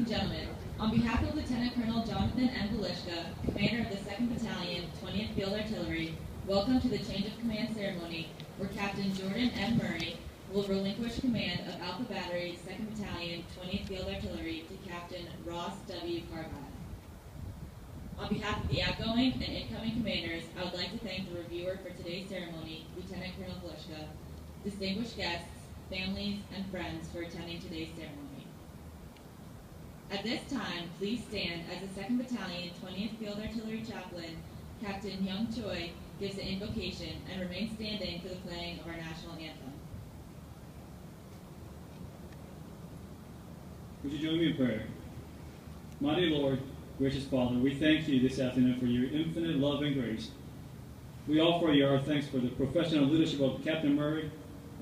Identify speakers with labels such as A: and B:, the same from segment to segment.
A: and gentlemen, on behalf of Lieutenant Colonel Jonathan M. Belishka, commander of the 2nd Battalion, 20th Field Artillery, welcome to the change of command ceremony where Captain Jordan M. Murray will relinquish command of Alpha Battery, 2nd Battalion, 20th Field Artillery to Captain Ross W. Cargile. On behalf of the outgoing and incoming commanders, I would like to thank the reviewer for today's ceremony, Lieutenant Colonel Belishka, distinguished guests, families, and friends for attending today's ceremony. At this time, please stand as the 2nd Battalion, 20th Field Artillery Chaplain, Captain Young Choi, gives the invocation and remain standing for the playing of our national anthem.
B: Would you join me in prayer? Mighty Lord, gracious Father, we thank you this afternoon for your infinite love and grace. We offer you our thanks for the professional leadership of Captain Murray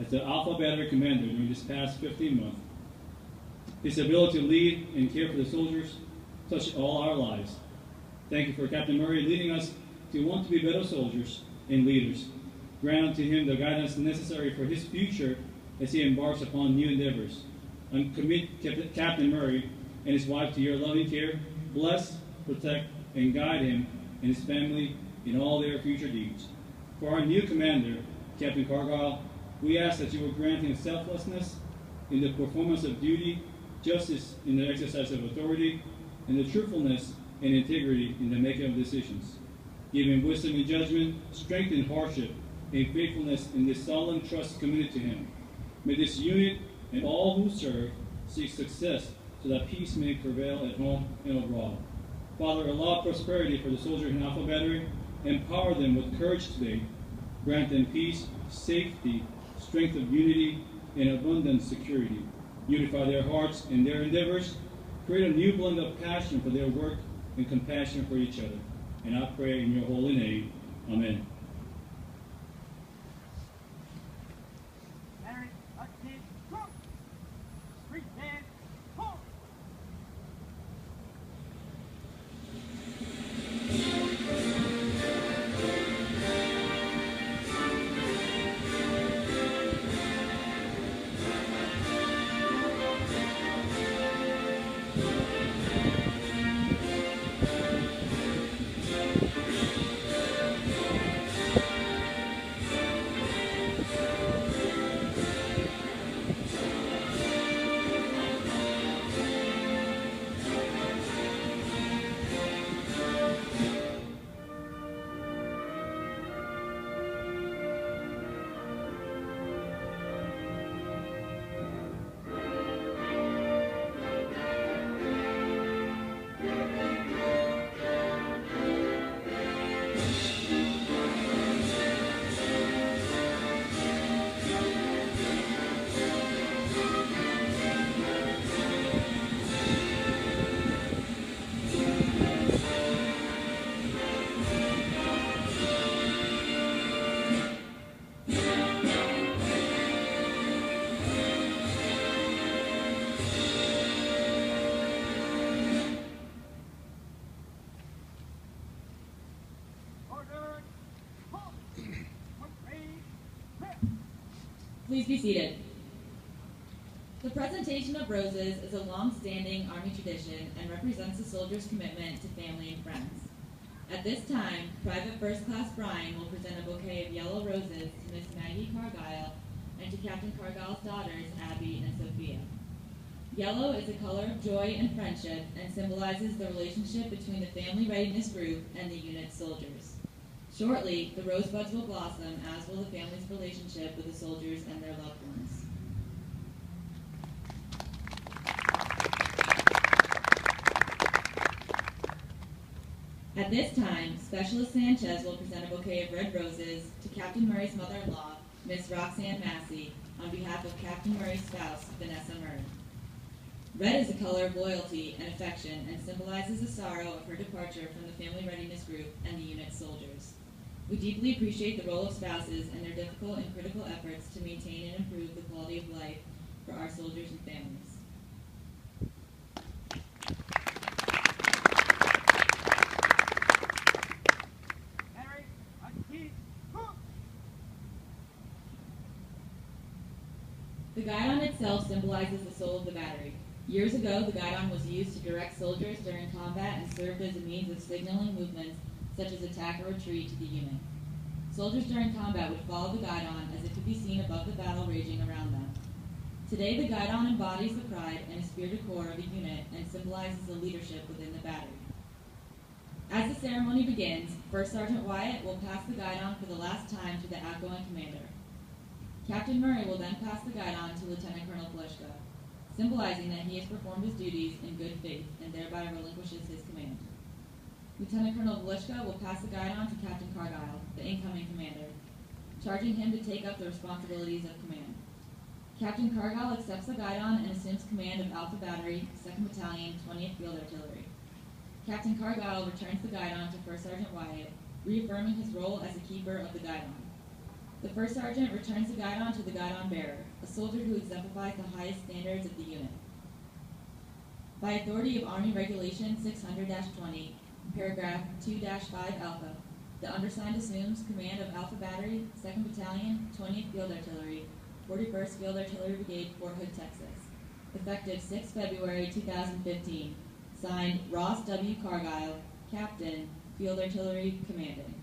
B: as the Alpha Battery Commander during this past 15 months. His ability to lead and care for the soldiers touched all our lives. Thank you for Captain Murray leading us to want to be better soldiers and leaders. Grant to him the guidance necessary for his future as he embarks upon new endeavors. And commit Captain Murray and his wife to your loving care. Bless, protect, and guide him and his family in all their future deeds. For our new commander, Captain Cargile, we ask that you will grant him selflessness in the performance of duty, justice in the exercise of authority, and the truthfulness and integrity in the making of decisions. Give him wisdom in judgment, strength in hardship, and faithfulness in this solemn trust committed to him. May this unit and all who serve seek success so that peace may prevail at home and abroad. Father, allow prosperity for the soldiers in Alpha Battery. Empower them with courage today. Grant them peace, safety, strength of unity, and abundant security. Unify their hearts and their endeavors. Create a new blend of passion for their work and compassion for each other. And I pray in your holy name. Amen.
A: Please be seated. The presentation of roses is a long-standing Army tradition and represents the soldiers' commitment to family and friends. At this time, Private First Class Brian will present a bouquet of yellow roses to Miss Maggie Cargile and to Captain Cargile's daughters, Abby and Sophia. Yellow is a color of joy and friendship and symbolizes the relationship between the Family Readiness Group and the unit's soldiers. Shortly, the rosebuds will blossom, as will the family's relationship with the soldiers and their loved ones. At this time, Specialist Sanchez will present a bouquet of red roses to Captain Murray's mother-in-law, Miss Roxanne Massey, on behalf of Captain Murray's spouse, Vanessa Murray. Red is a color of loyalty and affection and symbolizes the sorrow of her departure from the Family Readiness Group and the unit's soldiers. We deeply appreciate the role of spouses and their difficult and critical efforts to maintain and improve the quality of life for our soldiers and families. The guidon itself symbolizes the soul of the battery. Years ago, the guidon was used to direct soldiers during combat and served as a means of signaling movements such as attack or retreat to the unit. Soldiers during combat would follow the guidon as it could be seen above the battle raging around them. Today, the guidon embodies the pride and esprit de corps of a unit and symbolizes the leadership within the battery. As the ceremony begins, First Sergeant Wyatt will pass the guidon for the last time to the outgoing commander. Captain Murray will then pass the guidon to Lieutenant Colonel Polishka, symbolizing that he has performed his duties in good faith and thereby relinquishes his command. Lieutenant Colonel Polishka will pass the guidon to Captain Cargile, the incoming commander, charging him to take up the responsibilities of command. Captain Cargile accepts the guidon and assumes command of Alpha Battery, 2nd Battalion, 20th Field Artillery. Captain Cargile returns the guidon to First Sergeant Wyatt, reaffirming his role as a keeper of the guidon. The First Sergeant returns the guidon to the guidon bearer, a soldier who exemplifies the highest standards of the unit. By authority of Army Regulation 600-20, paragraph 2-5 Alpha, the undersigned assumes command of Alpha Battery, 2nd Battalion, 20th Field Artillery, 41st Field Artillery Brigade, Fort Hood, Texas. Effective 6 February 2015. Signed, Ross W. Cargile, Captain, Field Artillery Commanding.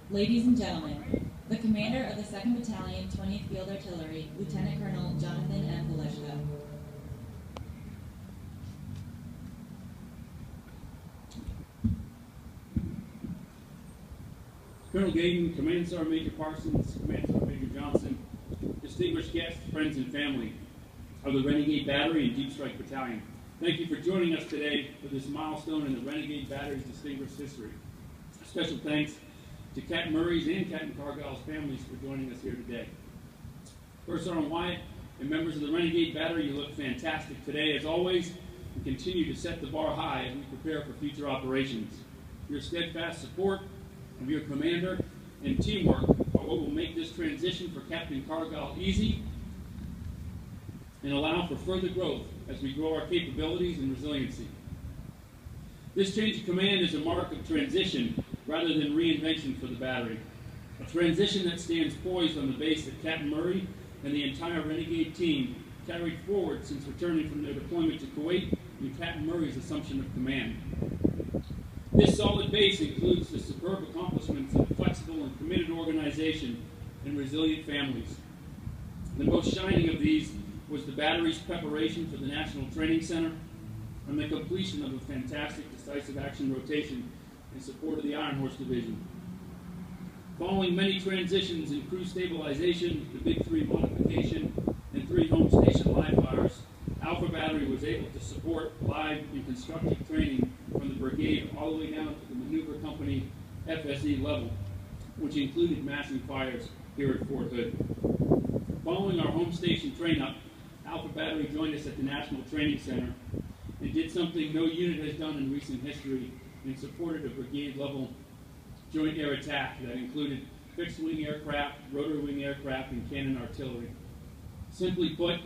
A: Ladies and gentlemen, the commander of the 2nd Battalion, 20th Field Artillery, Lieutenant Colonel Jonathan M. Polishka.
C: Colonel Gayden, Command Sergeant Major Parsons, Command Sergeant Major Johnson, distinguished guests, friends, and family of the Renegade Battery and Deep Strike Battalion. Thank you for joining us today for this milestone in the Renegade Battery's distinguished history. A special thanks to Captain Murray's and Captain Cargile's families for joining us here today. First Sergeant Wyatt and members of the Renegade Battery, you look fantastic today. As always, we continue to set the bar high as we prepare for future operations. Your steadfast support of your commander and teamwork are what will make this transition for Captain Cargile easy and allow for further growth as we grow our capabilities and resiliency. This change of command is a mark of transition rather than reinvention for the battery. A transition that stands poised on the base that Captain Murray and the entire Renegade team carried forward since returning from their deployment to Kuwait and Captain Murray's assumption of command. This solid base includes the superb accomplishments of flexible and committed organization and resilient families. The most shining of these was the battery's preparation for the National Training Center and the completion of a fantastic decisive action rotation in support of the Iron Horse Division. Following many transitions in crew stabilization, the Big 3 modification, and 3 home station live fires, Alpha Battery was able to support live and constructive training from the brigade all the way down to the Maneuver Company FSE level, which included massing fires here at Fort Hood. Following our home station train-up, Alpha Battery joined us at the National Training Center and did something no unit has done in recent history and supported a brigade-level joint air attack that included fixed-wing aircraft, rotary-wing aircraft, and cannon artillery. Simply put,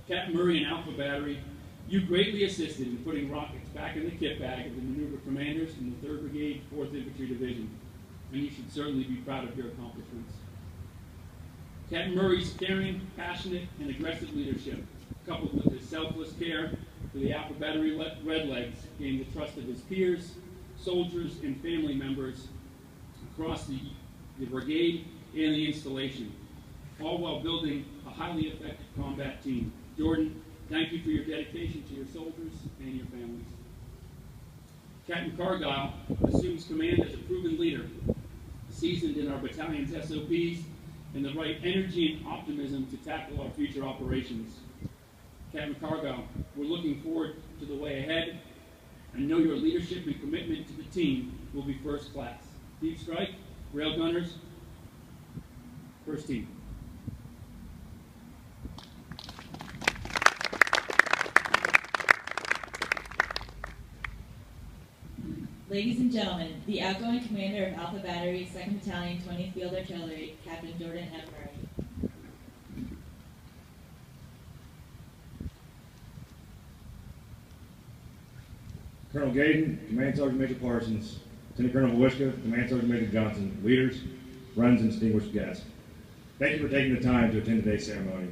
C: Captain Murray and Alpha Battery, you greatly assisted in putting rockets back in the kit bag of the maneuver commanders in the 3rd Brigade, 4th Infantry Division, and you should certainly be proud of your accomplishments. Captain Murray's caring, passionate, and aggressive leadership, coupled with his selfless care for the Alpha Battery Redlegs, gained the trust of his peers, soldiers, and family members across the brigade and the installation, all while building a highly effective combat team. Jordan, thank you for your dedication to your soldiers and your families. Captain Cargile assumes command as a proven leader, seasoned in our battalion's SOPs, and the right energy and optimism to tackle our future operations. Captain Cargile, we're looking forward to the way ahead, and know your leadership and commitment to the team will be first class. Deep Strike, Rail Gunners, first team.
A: Ladies and gentlemen, the outgoing commander of Alpha Battery, 2nd Battalion, 20th Field Artillery, Captain Jordan M. Murray.
D: Colonel Gaden, Command Sergeant Major Parsons, Lieutenant Colonel Wishka, Command Sergeant Major Johnson, leaders, friends, and distinguished guests. Thank you for taking the time to attend today's ceremony.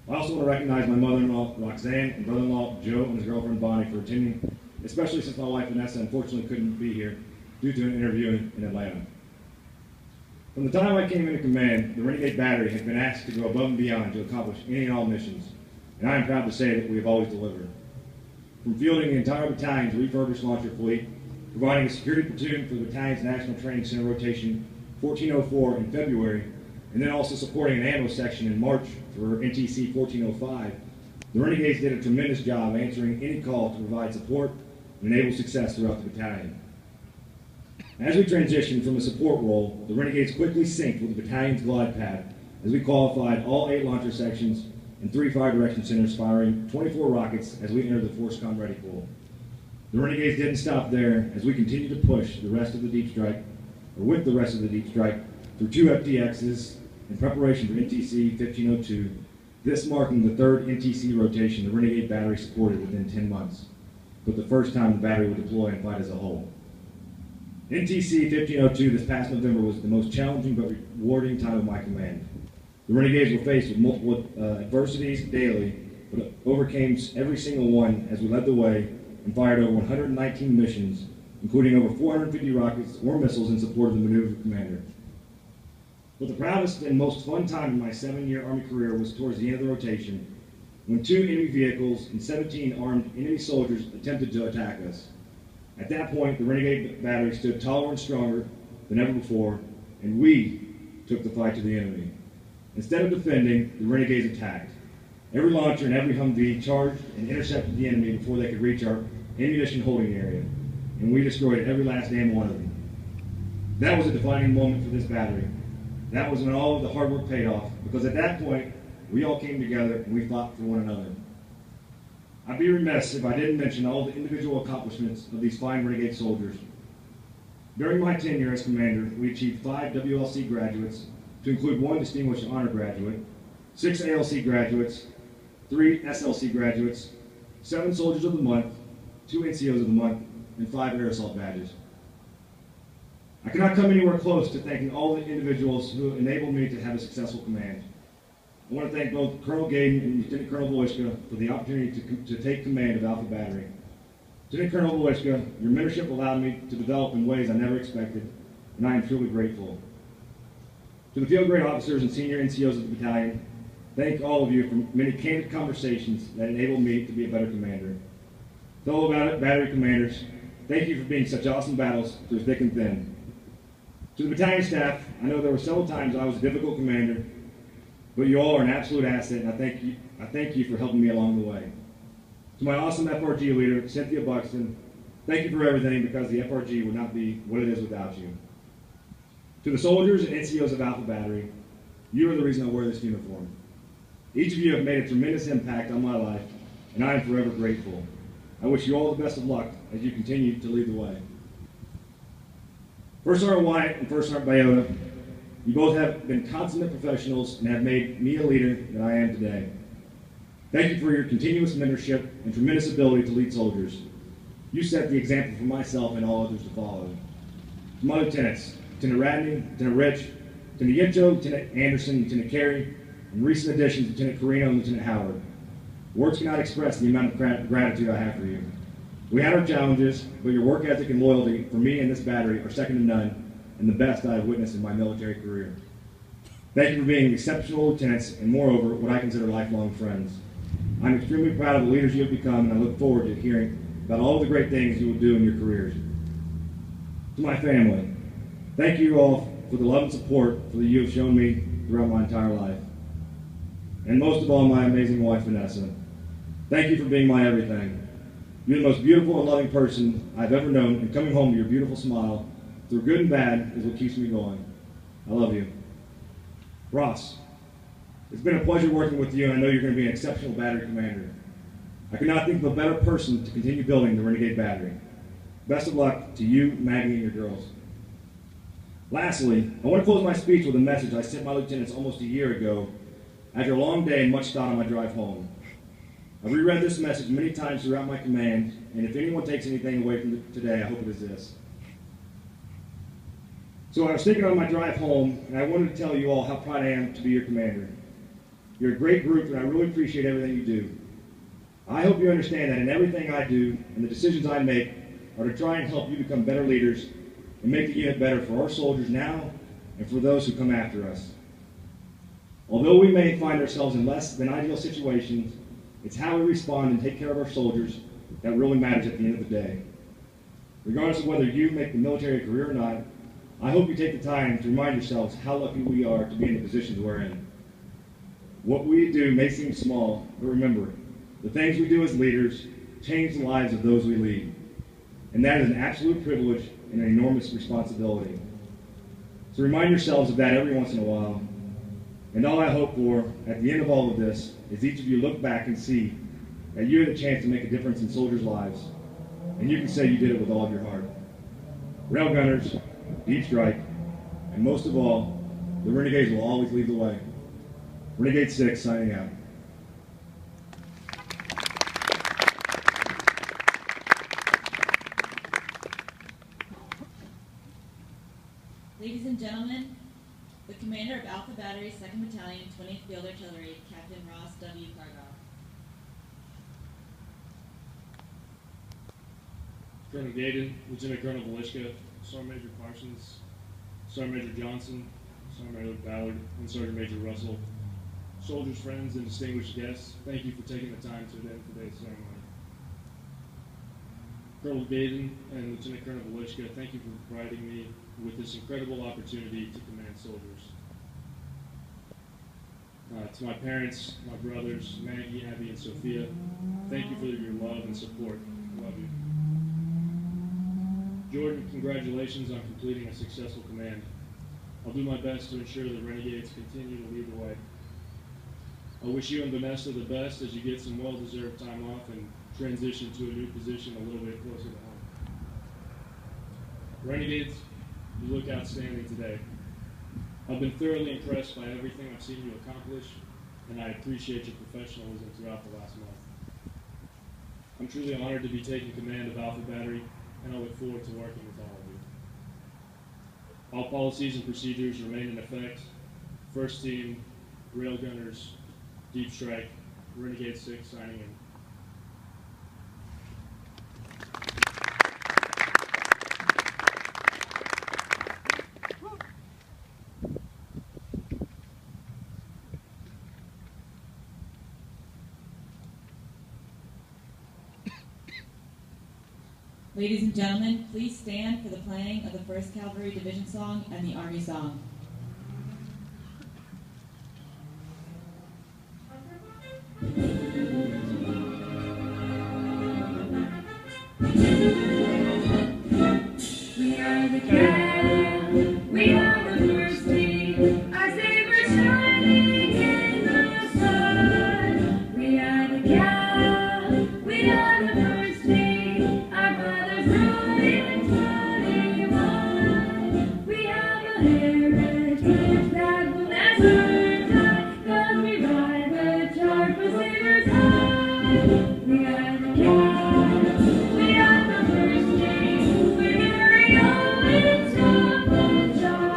D: I also want to recognize my mother-in-law, Roxanne, and brother-in-law, Joe, and his girlfriend, Bonnie, for attending, especially since my wife, Vanessa, unfortunately couldn't be here due to an interview in Atlanta. From the time I came into command, the Renegade Battery has been asked to go above and beyond to accomplish any and all missions, and I am proud to say that we have always delivered. From fielding the entire battalion's refurbished launcher fleet, providing a security platoon for the battalion's National Training Center rotation 1404 in February, and then also supporting an ammo section in March for NTC 1405, the Renegades did a tremendous job answering any call to provide support and enable success throughout the battalion. As we transitioned from a support role, the Renegades quickly synced with the battalion's glide path as we qualified all 8 launcher sections and 3 fire direction centers, firing 24 rockets as we entered the FORSCOM ready pool. The Renegades didn't stop there as we continued to push the rest of the Deep Strike, or with the rest of the Deep Strike, through 2 FTXs in preparation for NTC 1502, this marking the 3rd NTC rotation the Renegade Battery supported within 10 months, but the first time the battery would deploy and fight as a whole. NTC 1502 this past November was the most challenging but rewarding time of my command. The Renegades were faced with multiple adversities daily, but overcame every single one as we led the way and fired over 119 missions, including over 450 rockets or missiles in support of the maneuver commander. But the proudest and most fun time in my 7-year Army career was towards the end of the rotation, when 2 enemy vehicles and 17 armed enemy soldiers attempted to attack us. At that point, the Renegade Battery stood taller and stronger than ever before, and we took the fight to the enemy. Instead of defending, the Renegades attacked. Every launcher and every Humvee charged and intercepted the enemy before they could reach our ammunition holding area, and we destroyed every last damn one of them. That was a defining moment for this battery. That was when all of the hard work paid off, because at that point, we all came together and we fought for one another. I'd be remiss if I didn't mention all the individual accomplishments of these fine Renegade soldiers. During my tenure as commander, we achieved 5 WLC graduates, to include 1 distinguished honor graduate, 6 ALC graduates, 3 SLC graduates, 7 Soldiers of the Month, 2 NCOs of the Month, and 5 Air Assault badges. I cannot come anywhere close to thanking all the individuals who enabled me to have a successful command. I want to thank both Colonel Gaden and Lieutenant Colonel Wishka for the opportunity to take command of Alpha Battery. Lieutenant Colonel Wishka, your mentorship allowed me to develop in ways I never expected, and I am truly grateful. To the field grade officers and senior NCOs of the battalion, thank all of you for many candid conversations that enabled me to be a better commander. Fellow battery commanders, thank you for being such awesome battles through thick and thin. To the battalion staff, I know there were several times I was a difficult commander, but you all are an absolute asset, and I thank you for helping me along the way. To my awesome FRG leader, Cynthia Buxton, thank you for everything, because the FRG would not be what it is without you. To the soldiers and NCOs of Alpha Battery, you are the reason I wear this uniform. Each of you have made a tremendous impact on my life, and I am forever grateful. I wish you all the best of luck as you continue to lead the way. First Sergeant Wyatt and First Sergeant Biota, you both have been consummate professionals and have made me a leader that I am today. Thank you for your continuous mentorship and tremendous ability to lead soldiers. You set the example for myself and all others to follow. To my lieutenants, Lieutenant Radney, Lieutenant Rich, Lieutenant Yincho, Lieutenant Anderson, Lieutenant Carey, and recent additions, Lieutenant Carino and Lieutenant Howard. Words cannot express the amount of gratitude I have for you. We had our challenges, but your work ethic and loyalty for me and this battery are second to none, and the best I have witnessed in my military career. Thank you for being exceptional lieutenants, and moreover, what I consider lifelong friends. I'm extremely proud of the leaders you have become, and I look forward to hearing about all the great things you will do in your careers. To my family, thank you all for the love and support that you have shown me throughout my entire life. And most of all, my amazing wife, Vanessa. Thank you for being my everything. You're the most beautiful and loving person I've ever known, and coming home to your beautiful smile, through good and bad, is what keeps me going. I love you. Ross, it's been a pleasure working with you, and I know you're going to be an exceptional battery commander. I could not think of a better person to continue building the Renegade Battery. Best of luck to you, Maggie, and your girls. Lastly, I want to close my speech with a message I sent my lieutenants almost a year ago after a long day and much thought on my drive home. I've reread this message many times throughout my command, and if anyone takes anything away from today, I hope it is this. So I was thinking on my drive home, and I wanted to tell you all how proud I am to be your commander. You're a great group, and I really appreciate everything you do. I hope you understand that in everything I do and the decisions I make are to try and help you become better leaders and make the unit better for our soldiers now and for those who come after us. Although we may find ourselves in less than ideal situations, it's how we respond and take care of our soldiers that really matters at the end of the day. Regardless of whether you make the military a career or not, I hope you take the time to remind yourselves how lucky we are to be in the positions we're in. What we do may seem small, but remember, the things we do as leaders change the lives of those we lead. And that is an absolute privilege and an enormous responsibility. So remind yourselves of that every once in a while. And all I hope for at the end of all of this is each of you look back and see that you had a chance to make a difference in soldiers' lives. And you can say you did it with all of your heart. Railgunners, Deep Strike, and most of all, the Renegades will always lead the way. Renegade 6 signing out.
A: Ladies and gentlemen, the commander of Alpha Battery, 2nd Battalion, 20th Field Artillery, Captain Ross W. Cargile.
E: Colonel Gaydon, Lieutenant Colonel Velishka, Sergeant Major Parsons, Sergeant Major Johnson, Sergeant Major Ballard, and Sergeant Major Russell. Soldiers, friends, and distinguished guests, thank you for taking the time to attend today's ceremony. Colonel Gaydon and Lieutenant Colonel Velishka, thank you for providing me with this incredible opportunity to command soldiers. To my parents, my brothers, Maggie, Abby, and Sophia, thank you for your love and support. I love you. Jordan, congratulations on completing a successful command. I'll do my best to ensure the Renegades continue to lead the way. I wish you and Vanessa the best as you get some well-deserved time off and transition to a new position a little bit closer to home. Renegades, you look outstanding today. I've been thoroughly impressed by everything I've seen you accomplish, and I appreciate your professionalism throughout the last month. I'm truly honored to be taking command of Alpha Battery, and I look forward to working with all of you. All policies and procedures remain in effect. First Team, Railgunners, Deep Strike, Renegade 6 signing in.
A: Ladies and gentlemen, please stand for the playing of the 1st Cavalry Division Song and the Army Song.
F: We are the cattle, we are the first team, our sabers shining in the sun. We are the cattle, we are the first team, our brothers rode in 21. We have a heritage that will never die, 'cause we ride with sharp sabers high. We are the cattle, we are the first team, we're very always top of job.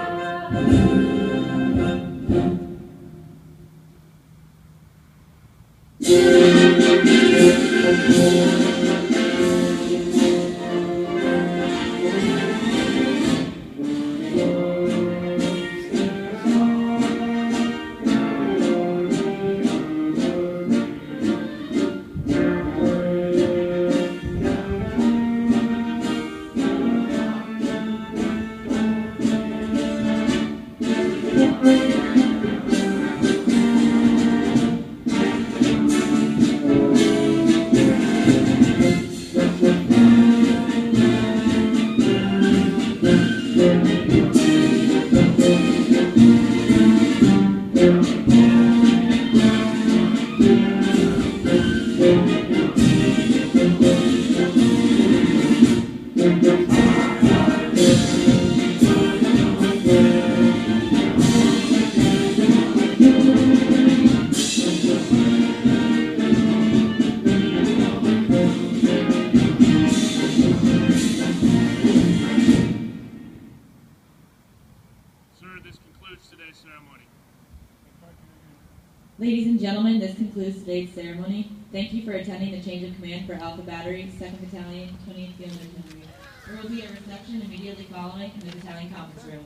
E: Sir, this concludes today's ceremony.
A: Ladies and gentlemen, this concludes today's ceremony. Thank you for attending the change of command for Alpha Battery, 2nd Battalion, 20th Field Artillery. There will be a reception immediately following in the battalion conference room.